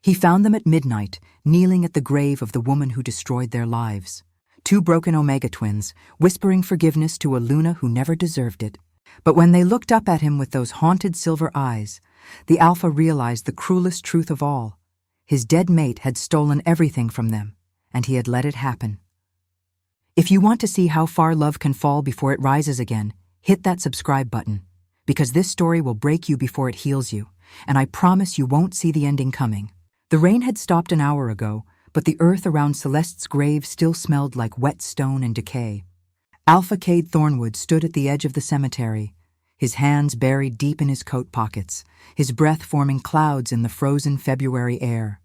He found them at midnight, kneeling at the grave of the woman who destroyed their lives. Two broken Omega twins, whispering forgiveness to a Luna who never deserved it. But when they looked up at him with those haunted silver eyes, the Alpha realized the cruelest truth of all. His dead mate had stolen everything from them, and he had let it happen. If you want to see how far love can fall before it rises again, hit that subscribe button, because this story will break you before it heals you, and I promise you won't see the ending coming. The rain had stopped an hour ago, but the earth around Celeste's grave still smelled like wet stone and decay. Alpha Cade Thornwood stood at the edge of the cemetery, his hands buried deep in his coat pockets, his breath forming clouds in the frozen February air.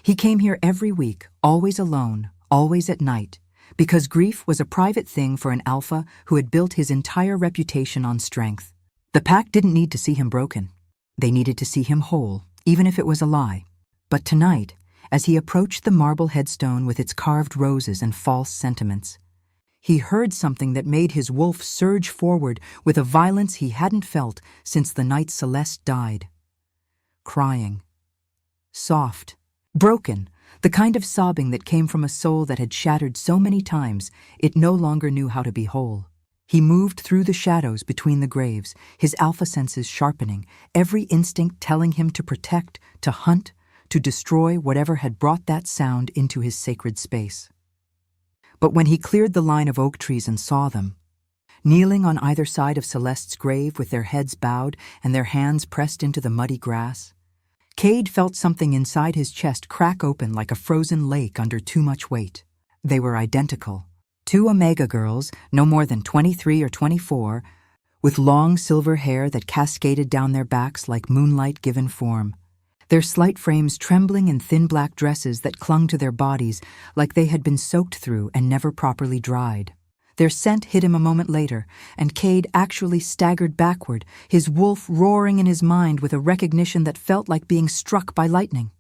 He came here every week, always alone, always at night, because grief was a private thing for an Alpha who had built his entire reputation on strength. The pack didn't need to see him broken. They needed to see him whole, even if it was a lie. But tonight, as he approached the marble headstone with its carved roses and false sentiments, he heard something that made his wolf surge forward with a violence he hadn't felt since the night Celeste died. Crying. Soft. Broken. The kind of sobbing that came from a soul that had shattered so many times it no longer knew how to be whole. He moved through the shadows between the graves, his Alpha senses sharpening, every instinct telling him to protect, to hunt, to destroy whatever had brought that sound into his sacred space. But when he cleared the line of oak trees and saw them, kneeling on either side of Celeste's grave with their heads bowed and their hands pressed into the muddy grass, Cade felt something inside his chest crack open like a frozen lake under too much weight. They were identical. Two Omega girls, no more than 23 or 24, with long silver hair that cascaded down their backs like moonlight given form. Their slight frames trembling in thin black dresses that clung to their bodies like they had been soaked through and never properly dried. Their scent hit him a moment later, and Cade actually staggered backward, his wolf roaring in his mind with a recognition that felt like being struck by lightning.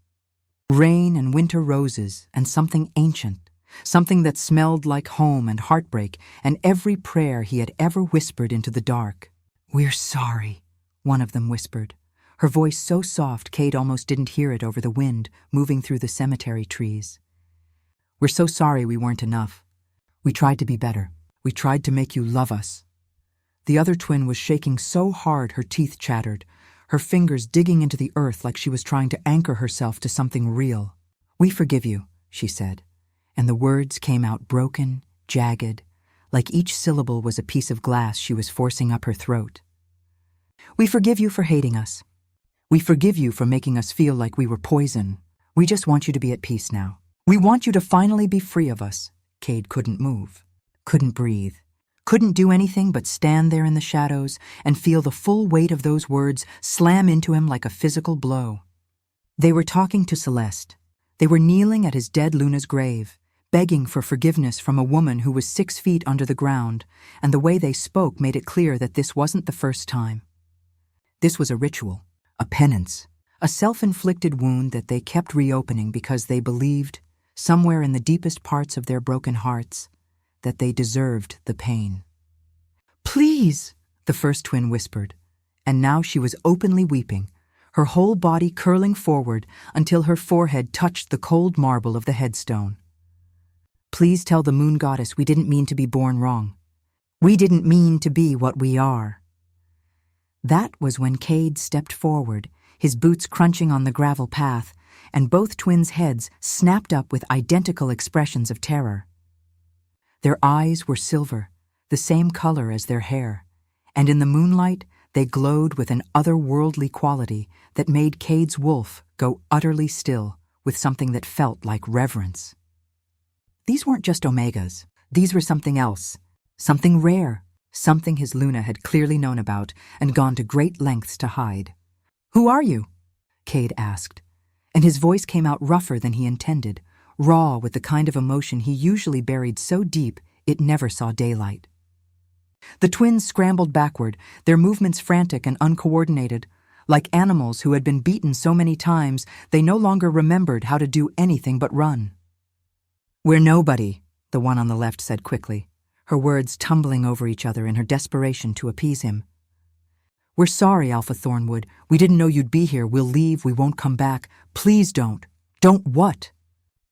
Rain and winter roses, and something ancient, something that smelled like home and heartbreak and every prayer he had ever whispered into the dark. "We're sorry," one of them whispered. Her voice so soft Cade almost didn't hear it over the wind moving through the cemetery trees. "We're so sorry we weren't enough. We tried to be better. We tried to make you love us." The other twin was shaking so hard her teeth chattered, her fingers digging into the earth like she was trying to anchor herself to something real. "We forgive you," she said, and the words came out broken, jagged, like each syllable was a piece of glass she was forcing up her throat. "We forgive you for hating us. We forgive you for making us feel like we were poison. We just want you to be at peace now. We want you to finally be free of us." Cade couldn't move, couldn't breathe, couldn't do anything but stand there in the shadows and feel the full weight of those words slam into him like a physical blow. They were talking to Celeste. They were kneeling at his dead Luna's grave, begging for forgiveness from a woman who was 6 feet under the ground, and the way they spoke made it clear that this wasn't the first time. This was a ritual. A penance, a self-inflicted wound that they kept reopening because they believed, somewhere in the deepest parts of their broken hearts, that they deserved the pain. "Please," the first twin whispered, and now she was openly weeping, her whole body curling forward until her forehead touched the cold marble of the headstone. "Please tell the moon goddess we didn't mean to be born wrong. We didn't mean to be what we are." That was when Cade stepped forward, his boots crunching on the gravel path, and both twins' heads snapped up with identical expressions of terror. Their eyes were silver, the same color as their hair, and in the moonlight they glowed with an otherworldly quality that made Cade's wolf go utterly still with something that felt like reverence. These weren't just Omegas. These were something else, something rare, something his Luna had clearly known about and gone to great lengths to hide. "Who are you?" Cade asked, and his voice came out rougher than he intended, raw with the kind of emotion he usually buried so deep it never saw daylight. The twins scrambled backward, their movements frantic and uncoordinated. Like animals who had been beaten so many times, they no longer remembered how to do anything but run. "We're nobody," the one on the left said quickly, her words tumbling over each other in her desperation to appease him. "We're sorry, Alpha Thornwood. We didn't know you'd be here. We'll leave. We won't come back. Please don't." "Don't what?"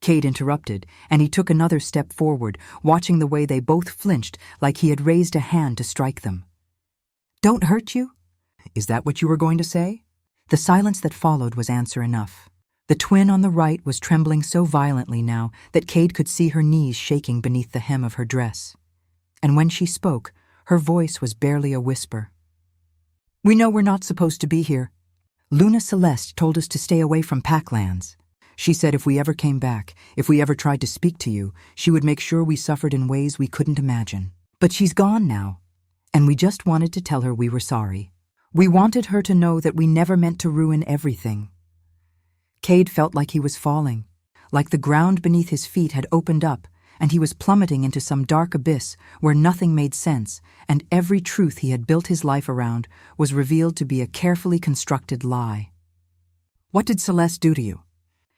Cade interrupted, and he took another step forward, watching the way they both flinched like he had raised a hand to strike them. "Don't hurt you? Is that what you were going to say?" The silence that followed was answer enough. The twin on the right was trembling so violently now that Cade could see her knees shaking beneath the hem of her dress. And when she spoke, her voice was barely a whisper. "We know we're not supposed to be here. Luna Celeste told us to stay away from Packlands. She said if we ever came back, if we ever tried to speak to you, she would make sure we suffered in ways we couldn't imagine. But she's gone now, and we just wanted to tell her we were sorry. We wanted her to know that we never meant to ruin everything." Cade felt like he was falling, like the ground beneath his feet had opened up, and he was plummeting into some dark abyss where nothing made sense, and every truth he had built his life around was revealed to be a carefully constructed lie. "What did Celeste do to you?"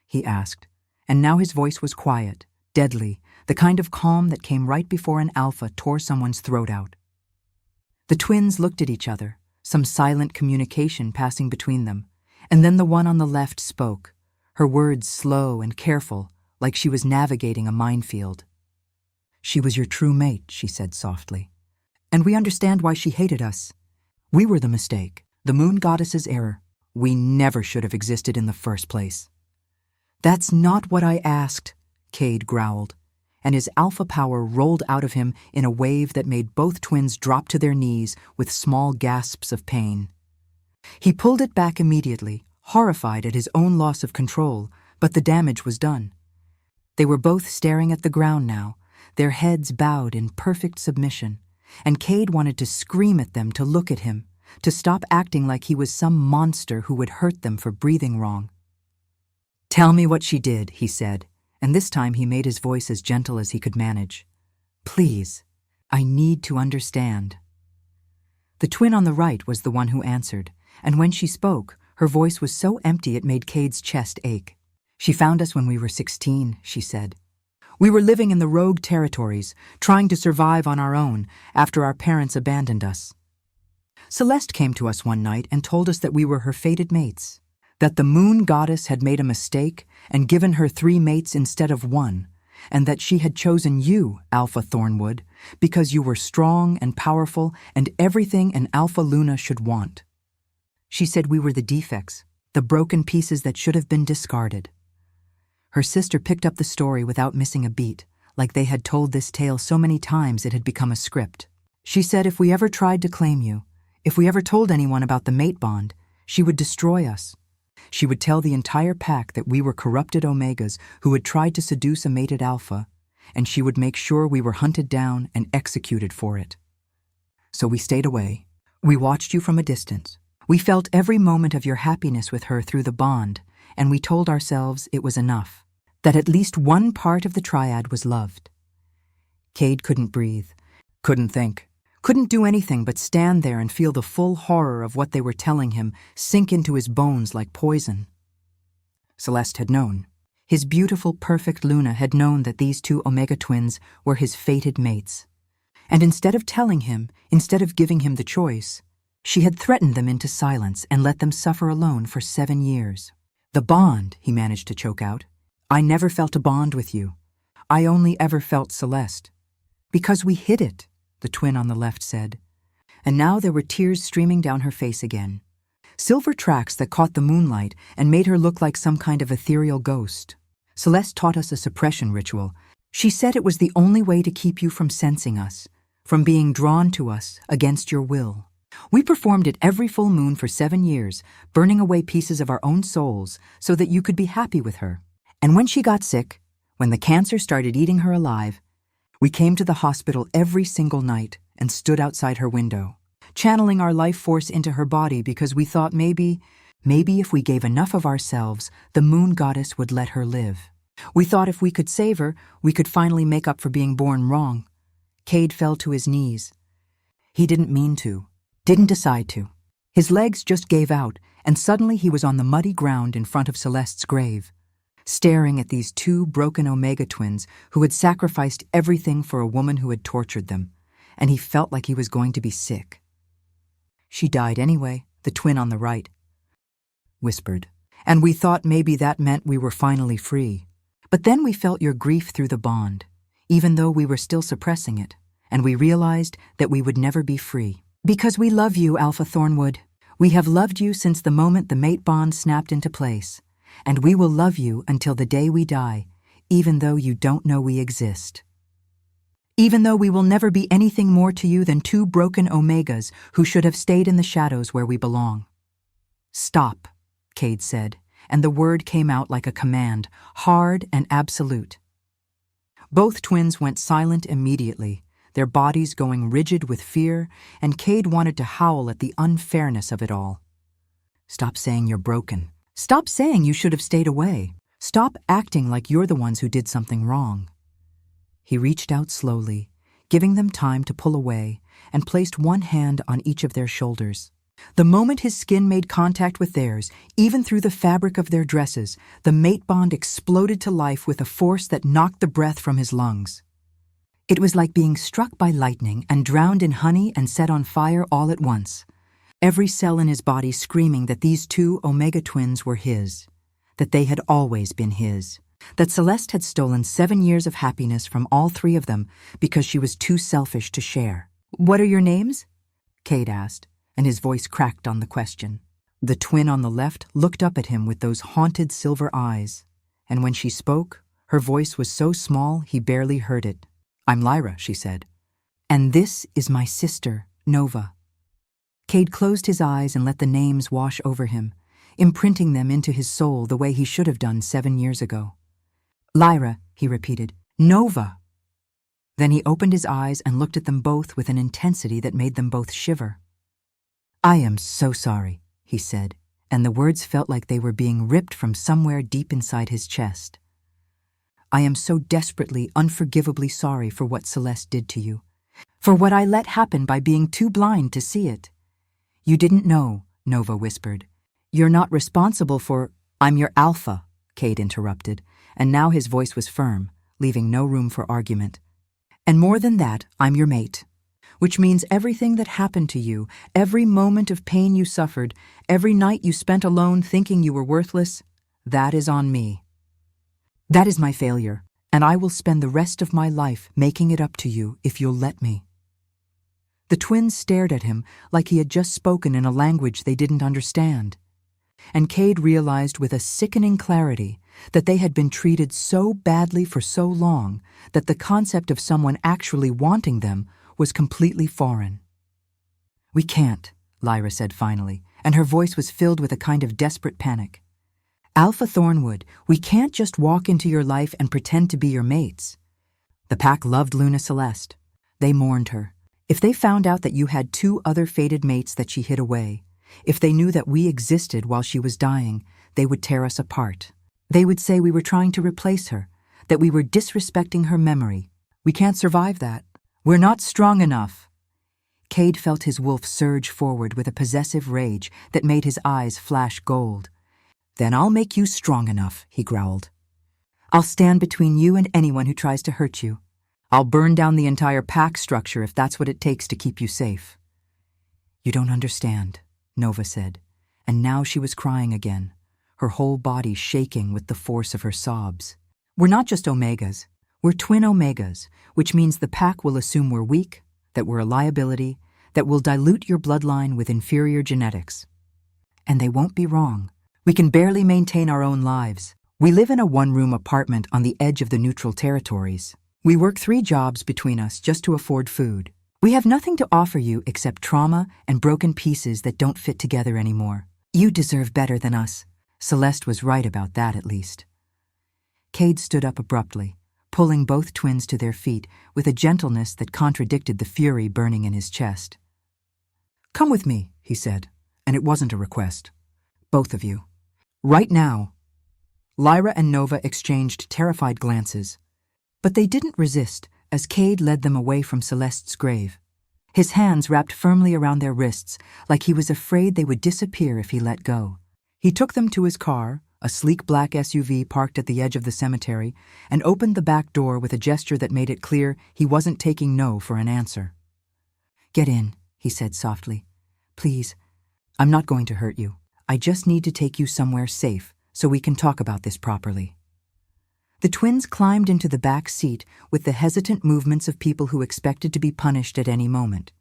he asked, and now his voice was quiet, deadly, the kind of calm that came right before an alpha tore someone's throat out. The twins looked at each other, some silent communication passing between them, and then the one on the left spoke, her words slow and careful, like she was navigating a minefield. "She was your true mate," she said softly. "And we understand why she hated us. We were the mistake, the moon goddess's error. We never should have existed in the first place." "That's not what I asked," Cade growled, and his alpha power rolled out of him in a wave that made both twins drop to their knees with small gasps of pain. He pulled it back immediately, horrified at his own loss of control, but the damage was done. They were both staring at the ground now, their heads bowed in perfect submission, and Cade wanted to scream at them to look at him, to stop acting like he was some monster who would hurt them for breathing wrong. "Tell me what she did," he said, and this time he made his voice as gentle as he could manage. "Please, I need to understand." The twin on the right was the one who answered, and when she spoke, her voice was so empty it made Cade's chest ache. "She found us when we were 16, she said. "We were living in the rogue territories, trying to survive on our own after our parents abandoned us. Celeste came to us one night and told us that we were her fated mates, that the moon goddess had made a mistake and given her 3 mates instead of 1, and that she had chosen you, Alpha Thornwood, because you were strong and powerful and everything an Alpha Luna should want. She said we were the defects, the broken pieces that should have been discarded." Her sister picked up the story without missing a beat, like they had told this tale so many times it had become a script. "She said if we ever tried to claim you, if we ever told anyone about the mate bond, she would destroy us. She would tell the entire pack that we were corrupted Omegas who had tried to seduce a mated Alpha, and she would make sure we were hunted down and executed for it. So we stayed away. We watched you from a distance. We felt every moment of your happiness with her through the bond, and we told ourselves it was enough, that at least one part of the triad was loved." Cade couldn't breathe, couldn't think, couldn't do anything but stand there and feel the full horror of what they were telling him sink into his bones like poison. Celeste had known. His beautiful, perfect Luna had known that these 2 Omega twins were his fated mates. And instead of telling him, instead of giving him the choice, she had threatened them into silence and let them suffer alone for 7 years. "The bond," he managed to choke out. "I never felt a bond with you. I only ever felt Celeste. Because we hid it," the twin on the left said. And now there were tears streaming down her face again. Silver tracks that caught the moonlight and made her look like some kind of ethereal ghost. "Celeste taught us a suppression ritual. She said it was the only way to keep you from sensing us, from being drawn to us against your will. We performed it every full moon for 7 years, burning away pieces of our own souls so that you could be happy with her. And when she got sick, when the cancer started eating her alive, we came to the hospital every single night and stood outside her window, channeling our life force into her body because we thought maybe if we gave enough of ourselves, the moon goddess would let her live. We thought if we could save her, we could finally make up for being born wrong." Cade fell to his knees. He didn't mean to. Didn't decide to. His legs just gave out, and suddenly he was on the muddy ground in front of Celeste's grave, staring at these 2 broken Omega twins who had sacrificed everything for a woman who had tortured them, and he felt like he was going to be sick. She died anyway, the twin on the right whispered. And we thought maybe that meant we were finally free. But then we felt your grief through the bond, even though we were still suppressing it, and we realized that we would never be free. Because we love you, Alpha Thornwood. We have loved you since the moment the mate bond snapped into place, and we will love you until the day we die, even though you don't know we exist. Even though we will never be anything more to you than two broken Omegas who should have stayed in the shadows where we belong. Stop, Cade said, and the word came out like a command, hard and absolute. Both twins went silent immediately, their bodies going rigid with fear, and Cade wanted to howl at the unfairness of it all. Stop saying you're broken. Stop saying you should have stayed away. Stop acting like you're the ones who did something wrong. He reached out slowly, giving them time to pull away, and placed one hand on each of their shoulders. The moment his skin made contact with theirs, even through the fabric of their dresses, the mate bond exploded to life with a force that knocked the breath from his lungs. It was like being struck by lightning and drowned in honey and set on fire all at once. Every cell in his body screaming that these two Omega twins were his, that they had always been his, that Celeste had stolen 7 years of happiness from all three of them because she was too selfish to share. "What are your names?" Cade asked, and his voice cracked on the question. The twin on the left looked up at him with those haunted silver eyes, and when she spoke, her voice was so small he barely heard it. "I'm Lyra," she said. "And this is my sister, Nova." Cade closed his eyes and let the names wash over him, imprinting them into his soul the way he should have done 7 years ago. "Lyra," he repeated. "Nova." Then he opened his eyes and looked at them both with an intensity that made them both shiver. "I am so sorry," he said, and the words felt like they were being ripped from somewhere deep inside his chest. "I am so desperately, unforgivably sorry for what Celeste did to you, for what I let happen by being too blind to see it." "You didn't know," Nova whispered. "You're not responsible for—" "I'm your alpha," Cade interrupted, and now his voice was firm, leaving no room for argument. "And more than that, I'm your mate. Which means everything that happened to you, every moment of pain you suffered, every night you spent alone thinking you were worthless, that is on me. That is my failure, and I will spend the rest of my life making it up to you if you'll let me." The twins stared at him like he had just spoken in a language they didn't understand, and Cade realized with a sickening clarity that they had been treated so badly for so long that the concept of someone actually wanting them was completely foreign. "We can't," Lyra said finally, and her voice was filled with a kind of desperate panic. "Alpha Thornwood, we can't just walk into your life and pretend to be your mates. The pack loved Luna Celeste. They mourned her. If they found out that you had 2 other fated mates that she hid away, if they knew that we existed while she was dying, they would tear us apart. They would say we were trying to replace her, that we were disrespecting her memory. We can't survive that. We're not strong enough." Cade felt his wolf surge forward with a possessive rage that made his eyes flash gold. "Then I'll make you strong enough," he growled. "I'll stand between you and anyone who tries to hurt you. I'll burn down the entire pack structure if that's what it takes to keep you safe." "You don't understand," Nova said, and now she was crying again, her whole body shaking with the force of her sobs. "We're not just Omegas. We're twin Omegas, which means the pack will assume we're weak, that we're a liability, that we'll dilute your bloodline with inferior genetics. And they won't be wrong. We can barely maintain our own lives. We live in a 1-room apartment on the edge of the neutral territories. We work 3 jobs between us just to afford food. We have nothing to offer you except trauma and broken pieces that don't fit together anymore. You deserve better than us." Celeste was right about that, at least. Cade stood up abruptly, pulling both twins to their feet with a gentleness that contradicted the fury burning in his chest. "Come with me," he said, and it wasn't a request. "Both of you. Right now." Lyra and Nova exchanged terrified glances, but they didn't resist as Cade led them away from Celeste's grave, his hands wrapped firmly around their wrists like he was afraid they would disappear if he let go. He took them to his car, a sleek black SUV parked at the edge of the cemetery, and opened the back door with a gesture that made it clear he wasn't taking no for an answer. "Get in," he said softly. Please, I'm not going to hurt you. I just need to take you somewhere safe so we can talk about this properly. The twins climbed into the back seat with the hesitant movements of people who expected to be punished at any moment.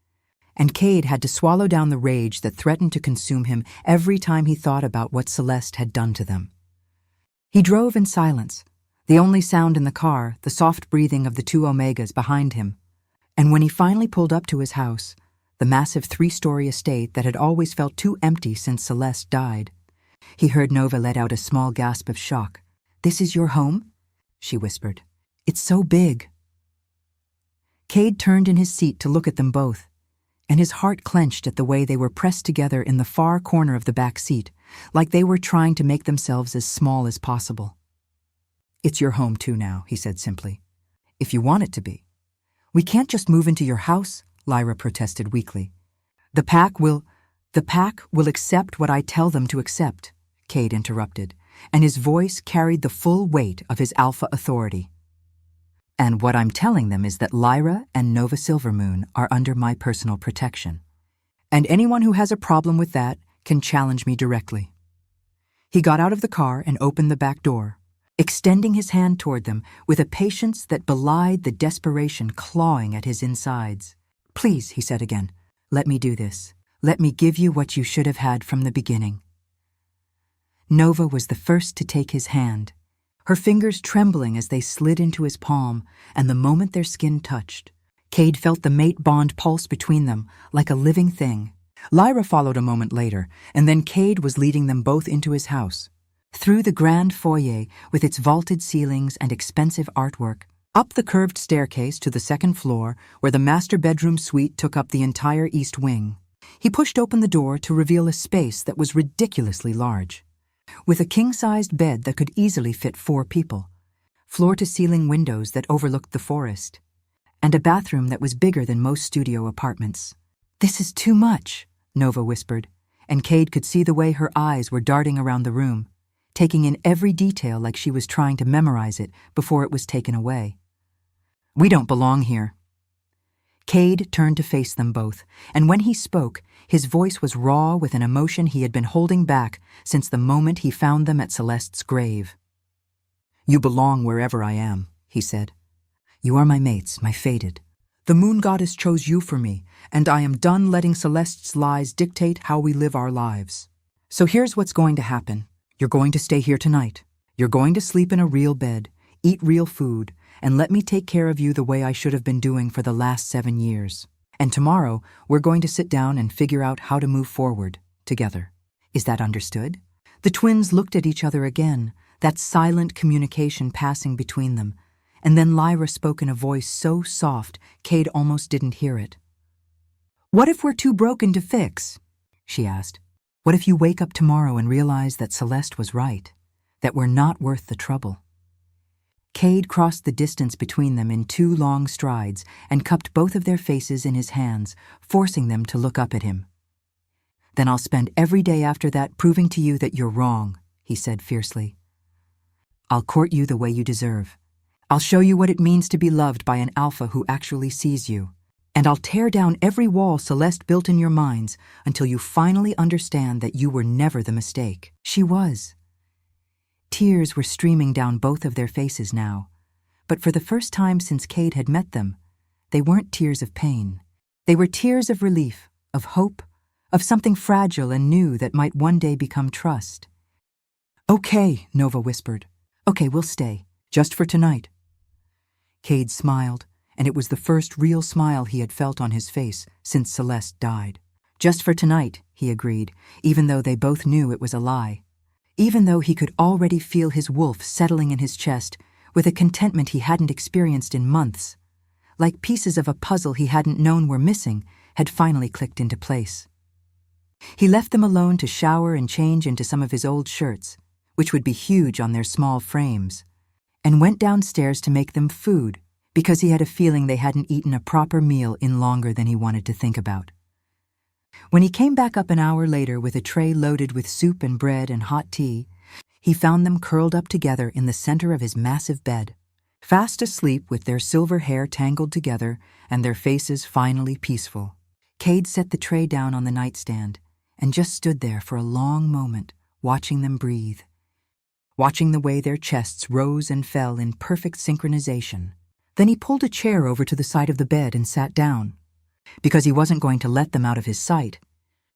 And Cade had to swallow down the rage that threatened to consume him every time he thought about what Celeste had done to them. He drove in silence, the only sound in the car the soft breathing of the two Omegas behind him. And when he finally pulled up to his house, the massive 3-story estate that had always felt too empty since Celeste died, he heard Nova let out a small gasp of shock. "This is your home?" she whispered. "It's so big." Cade turned in his seat to look at them both, and his heart clenched at the way they were pressed together in the far corner of the back seat, like they were trying to make themselves as small as possible. "It's your home too now," he said simply. "If you want it to be. We can't just move into your house," Lyra protested weakly. The pack will accept what I tell them to accept," Cade interrupted, and his voice carried the full weight of his alpha authority. "And what I'm telling them is that Lyra and Nova Silvermoon are under my personal protection. And anyone who has a problem with that can challenge me directly." He got out of the car and opened the back door, extending his hand toward them with a patience that belied the desperation clawing at his insides. "Please," he said again, "let me do this. Let me give you what you should have had from the beginning." Nova was the first to take his hand, her fingers trembling as they slid into his palm, and the moment their skin touched, Cade felt the mate bond pulse between them like a living thing. Lyra followed a moment later, and then Cade was leading them both into his house, through the grand foyer with its vaulted ceilings and expensive artwork, up the curved staircase to the second floor where the master bedroom suite took up the entire east wing. He pushed open the door to reveal a space that was ridiculously large, with a king-sized bed that could easily fit 4 people, floor-to-ceiling windows that overlooked the forest, and a bathroom that was bigger than most studio apartments. "This is too much," Nova whispered, and Cade could see the way her eyes were darting around the room, taking in every detail like she was trying to memorize it before it was taken away. "We don't belong here." Cade turned to face them both, and when he spoke, his voice was raw with an emotion he had been holding back since the moment he found them at Celeste's grave. "You belong wherever I am," he said. "You are my mates, my fated. The moon goddess chose you for me, and I am done letting Celeste's lies dictate how we live our lives. So here's what's going to happen. You're going to stay here tonight. You're going to sleep in a real bed, eat real food, and let me take care of you the way I should have been doing for the last 7 years. And tomorrow, we're going to sit down and figure out how to move forward, together. Is that understood?" The twins looked at each other again, that silent communication passing between them, and then Lyra spoke in a voice so soft, Cade almost didn't hear it. "What if we're too broken to fix?" she asked. "What if you wake up tomorrow and realize that Celeste was right, that we're not worth the trouble?" Cade crossed the distance between them in 2 long strides and cupped both of their faces in his hands, forcing them to look up at him. "Then I'll spend every day after that proving to you that you're wrong," he said fiercely. "I'll court you the way you deserve. I'll show you what it means to be loved by an alpha who actually sees you. And I'll tear down every wall Celeste built in your minds until you finally understand that you were never the mistake. She was." Tears were streaming down both of their faces now, but for the first time since Cade had met them, they weren't tears of pain. They were tears of relief, of hope, of something fragile and new that might one day become trust. "Okay," Nova whispered. "Okay, we'll stay, just for tonight." Cade smiled, and it was the first real smile he had felt on his face since Celeste died. "Just for tonight," he agreed, even though they both knew it was a lie. Even though he could already feel his wolf settling in his chest with a contentment he hadn't experienced in months, like pieces of a puzzle he hadn't known were missing had finally clicked into place. He left them alone to shower and change into some of his old shirts, which would be huge on their small frames, and went downstairs to make them food because he had a feeling they hadn't eaten a proper meal in longer than he wanted to think about. When he came back up an hour later with a tray loaded with soup and bread and hot tea, he found them curled up together in the center of his massive bed, fast asleep with their silver hair tangled together and their faces finally peaceful. Cade set the tray down on the nightstand and just stood there for a long moment, watching them breathe, watching the way their chests rose and fell in perfect synchronization. Then he pulled a chair over to the side of the bed and sat down, because he wasn't going to let them out of his sight,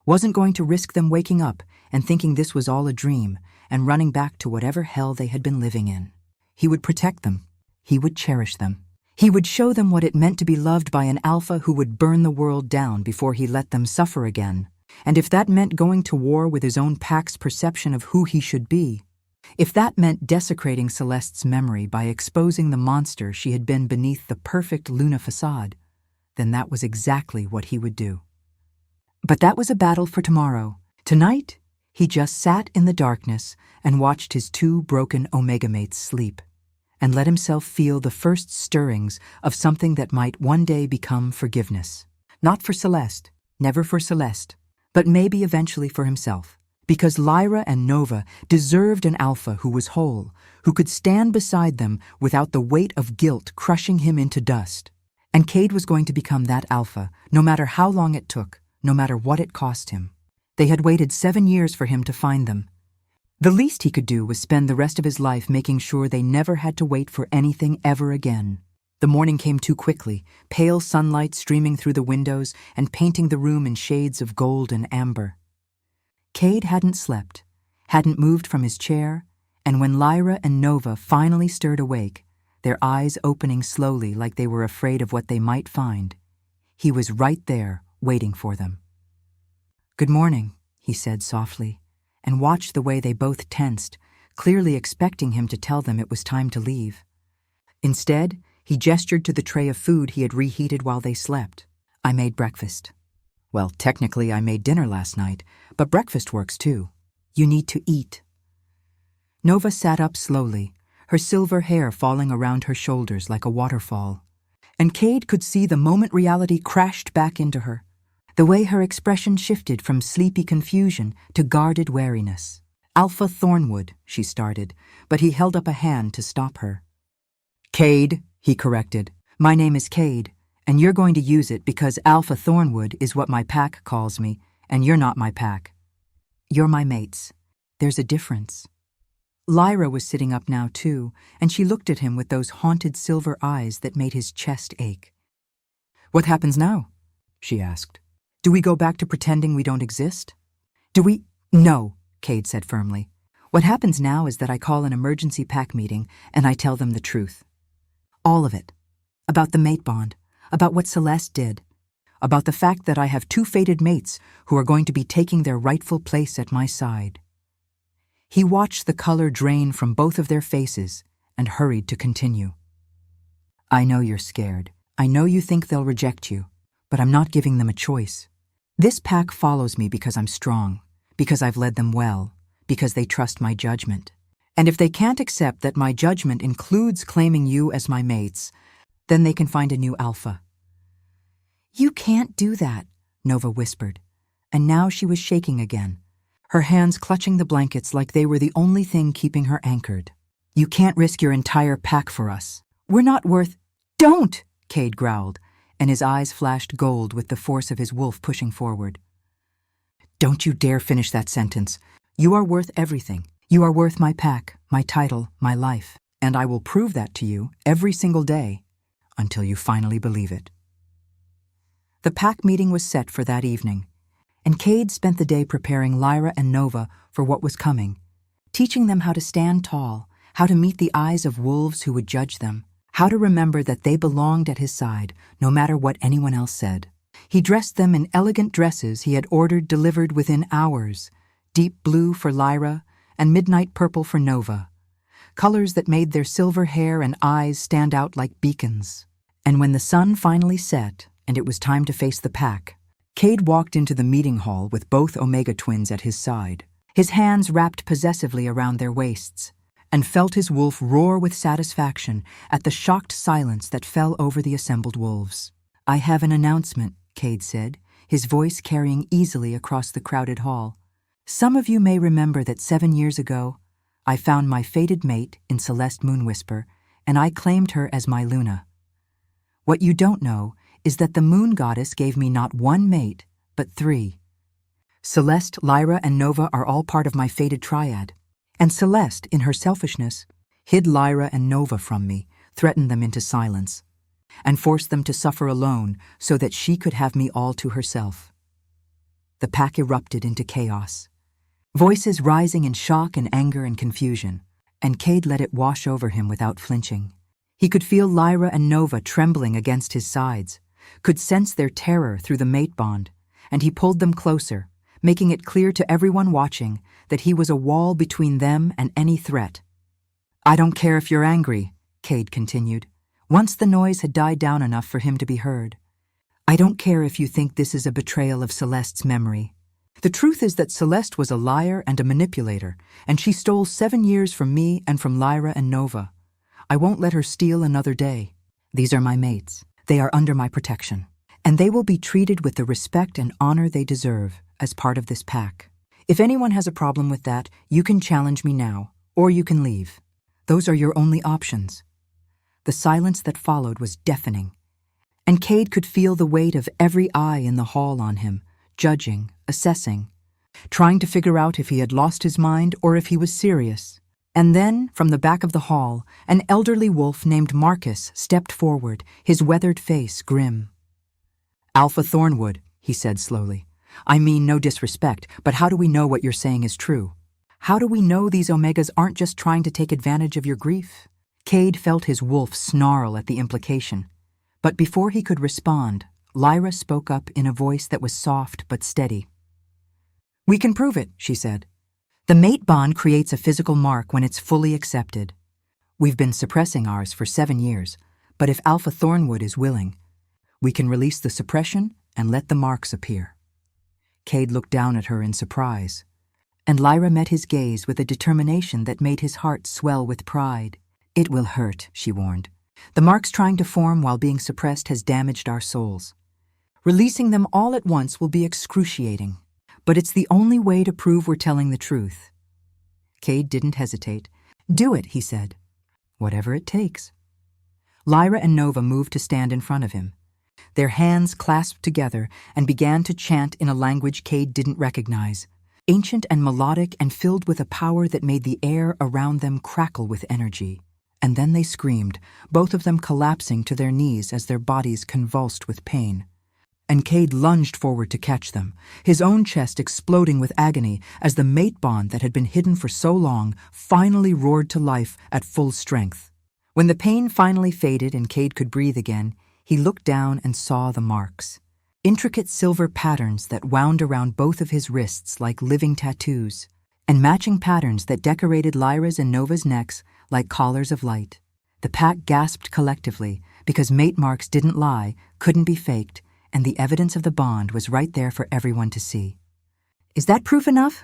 wasn't going to risk them waking up and thinking this was all a dream and running back to whatever hell they had been living in. He would protect them. He would cherish them. He would show them what it meant to be loved by an alpha who would burn the world down before he let them suffer again. And if that meant going to war with his own pack's perception of who he should be, if that meant desecrating Celeste's memory by exposing the monster she had been beneath the perfect Luna facade, then that was exactly what he would do. But that was a battle for tomorrow. Tonight, he just sat in the darkness and watched his two broken Omega mates sleep, and let himself feel the first stirrings of something that might one day become forgiveness. Not for Celeste, never for Celeste, but maybe eventually for himself. Because Lyra and Nova deserved an alpha who was whole, who could stand beside them without the weight of guilt crushing him into dust. And Cade was going to become that alpha, no matter how long it took, no matter what it cost him. They had waited 7 years for him to find them. The least he could do was spend the rest of his life making sure they never had to wait for anything ever again. The morning came too quickly, pale sunlight streaming through the windows and painting the room in shades of gold and amber. Cade hadn't slept, hadn't moved from his chair, and when Lyra and Nova finally stirred awake, their eyes opening slowly like they were afraid of what they might find, he was right there, waiting for them. "Good morning," he said softly, and watched the way they both tensed, clearly expecting him to tell them it was time to leave. Instead, he gestured to the tray of food he had reheated while they slept. "I made breakfast. Well, technically I made dinner last night, but breakfast works too. You need to eat." Nova sat up slowly, her silver hair falling around her shoulders like a waterfall. And Cade could see the moment reality crashed back into her, the way her expression shifted from sleepy confusion to guarded wariness. "Alpha Thornwood," she started, but he held up a hand to stop her. "Cade," he corrected. "My name is Cade, and you're going to use it because Alpha Thornwood is what my pack calls me, and you're not my pack. You're my mates. There's a difference." Lyra was sitting up now too, and she looked at him with those haunted silver eyes that made his chest ache. "What happens now?" she asked. "Do we go back to pretending we don't exist? Do we—" "No," Cade said firmly. "What happens now is that I call an emergency pack meeting and I tell them the truth. All of it. About the mate bond. About what Celeste did. About the fact that I have 2 fated mates who are going to be taking their rightful place at my side." He watched the color drain from both of their faces and hurried to continue. "I know you're scared. I know you think they'll reject you, but I'm not giving them a choice. This pack follows me because I'm strong, because I've led them well, because they trust my judgment. And if they can't accept that my judgment includes claiming you as my mates, then they can find a new alpha." "You can't do that," Nova whispered, and now she was shaking again, her hands clutching the blankets like they were the only thing keeping her anchored. "You can't risk your entire pack for us. We're not worth—" "Don't!" Cade growled, and his eyes flashed gold with the force of his wolf pushing forward. "Don't you dare finish that sentence. You are worth everything. You are worth my pack, my title, my life, and I will prove that to you every single day until you finally believe it." The pack meeting was set for that evening, and Cade spent the day preparing Lyra and Nova for what was coming, teaching them how to stand tall, how to meet the eyes of wolves who would judge them, how to remember that they belonged at his side no matter what anyone else said. He dressed them in elegant dresses he had ordered delivered within hours, deep blue for Lyra and midnight purple for Nova, colors that made their silver hair and eyes stand out like beacons. And when the sun finally set and it was time to face the pack, Cade walked into the meeting hall with both Omega twins at his side, his hands wrapped possessively around their waists, and felt his wolf roar with satisfaction at the shocked silence that fell over the assembled wolves. "I have an announcement," Cade said, his voice carrying easily across the crowded hall. "Some of you may remember that 7 years ago, I found my fated mate in Celeste Moonwhisper, and I claimed her as my Luna. What you don't know is that the moon goddess gave me not one mate, but 3. Celeste, Lyra, and Nova are all part of my fated triad. And Celeste, in her selfishness, hid Lyra and Nova from me, threatened them into silence, and forced them to suffer alone so that she could have me all to herself. The pack erupted into chaos, voices rising in shock and anger and confusion, and Cade let it wash over him without flinching. He could feel Lyra and Nova trembling against his sides, could sense their terror through the mate bond, and he pulled them closer, making it clear to everyone watching that he was a wall between them and any threat. "I don't care if you're angry," Cade continued, once the noise had died down enough for him to be heard. "I don't care if you think this is a betrayal of Celeste's memory. The truth is that Celeste was a liar and a manipulator, and she stole 7 years from me and from Lyra and Nova. I won't let her steal another day. These are my mates. They are under my protection, and they will be treated with the respect and honor they deserve as part of this pack. If anyone has a problem with that, you can challenge me now, or you can leave. Those are your only options." The silence that followed was deafening, and Cade could feel the weight of every eye in the hall on him, judging, assessing, trying to figure out if he had lost his mind or if he was serious. And then, from the back of the hall, an elderly wolf named Marcus stepped forward, his weathered face grim. "Alpha Thornwood," he said slowly. "I mean no disrespect, but how do we know what you're saying is true? How do we know these Omegas aren't just trying to take advantage of your grief?" Cade felt his wolf snarl at the implication. But before he could respond, Lyra spoke up in a voice that was soft but steady. "We can prove it," she said. "The mate bond creates a physical mark when it's fully accepted. We've been suppressing ours for 7 years, but if Alpha Thornwood is willing, we can release the suppression and let the marks appear." Cade looked down at her in surprise, and Lyra met his gaze with a determination that made his heart swell with pride. "It will hurt," she warned. "The marks trying to form while being suppressed has damaged our souls. Releasing them all at once will be excruciating, but it's the only way to prove we're telling the truth." Cade didn't hesitate. "Do it," he said. "Whatever it takes." Lyra and Nova moved to stand in front of him. Their hands clasped together and began to chant in a language Cade didn't recognize, ancient and melodic and filled with a power that made the air around them crackle with energy. And then they screamed, both of them collapsing to their knees as their bodies convulsed with pain. And Cade lunged forward to catch them, his own chest exploding with agony as the mate bond that had been hidden for so long finally roared to life at full strength. When the pain finally faded and Cade could breathe again, he looked down and saw the marks. Intricate silver patterns that wound around both of his wrists like living tattoos, and matching patterns that decorated Lyra's and Nova's necks like collars of light. The pack gasped collectively because mate marks didn't lie, couldn't be faked, and the evidence of the bond was right there for everyone to see. "Is that proof enough?"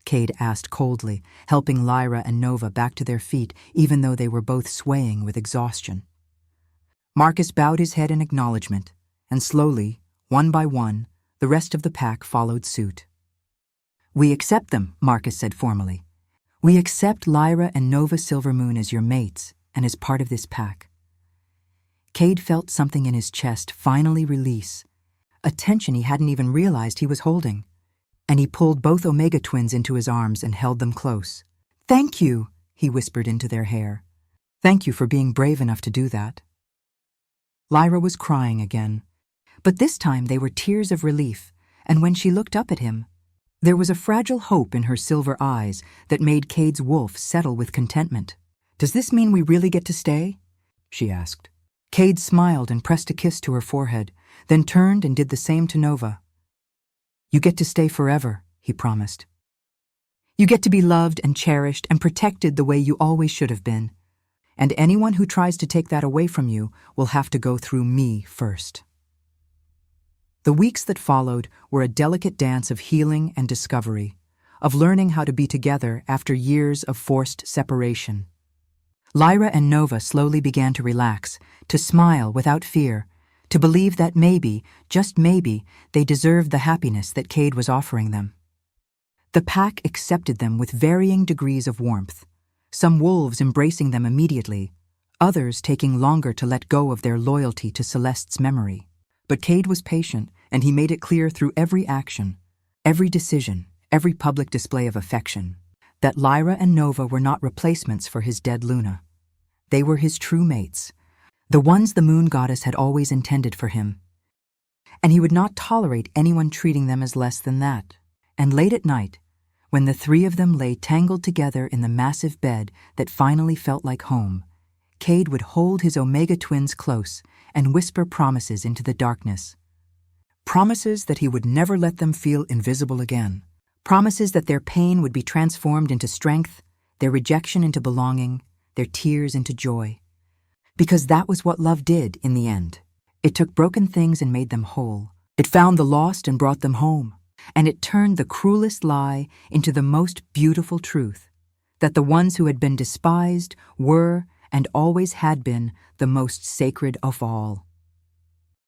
Cade asked coldly, helping Lyra and Nova back to their feet even though they were both swaying with exhaustion. Marcus bowed his head in acknowledgement, and slowly, one by one, the rest of the pack followed suit. "We accept them," Marcus said formally. "We accept Lyra and Nova Silvermoon as your mates and as part of this pack." Cade felt something in his chest finally release, a tension he hadn't even realized he was holding, and he pulled both Omega twins into his arms and held them close. "Thank you," he whispered into their hair. "Thank you for being brave enough to do that." Lyra was crying again, but this time they were tears of relief, and when she looked up at him, there was a fragile hope in her silver eyes that made Cade's wolf settle with contentment. "Does this mean we really get to stay?" she asked. Cade smiled and pressed a kiss to her forehead, then turned and did the same to Nova. "You get to stay forever," he promised. "You get to be loved and cherished and protected the way you always should have been. And anyone who tries to take that away from you will have to go through me first." The weeks that followed were a delicate dance of healing and discovery, of learning how to be together after years of forced separation. Lyra and Nova slowly began to relax, to smile without fear, to believe that maybe, just maybe, they deserved the happiness that Cade was offering them. The pack accepted them with varying degrees of warmth, some wolves embracing them immediately, others taking longer to let go of their loyalty to Celeste's memory. But Cade was patient, and he made it clear through every action, every decision, every public display of affection, that Lyra and Nova were not replacements for his dead Luna. They were his true mates, the ones the moon goddess had always intended for him. And he would not tolerate anyone treating them as less than that. And late at night, when the three of them lay tangled together in the massive bed that finally felt like home, Cade would hold his Omega twins close and whisper promises into the darkness. Promises that he would never let them feel invisible again. Promises that their pain would be transformed into strength, their rejection into belonging, their tears into joy. Because that was what love did in the end. It took broken things and made them whole. It found the lost and brought them home. And it turned the cruelest lie into the most beautiful truth, that the ones who had been despised were, and always had been, the most sacred of all.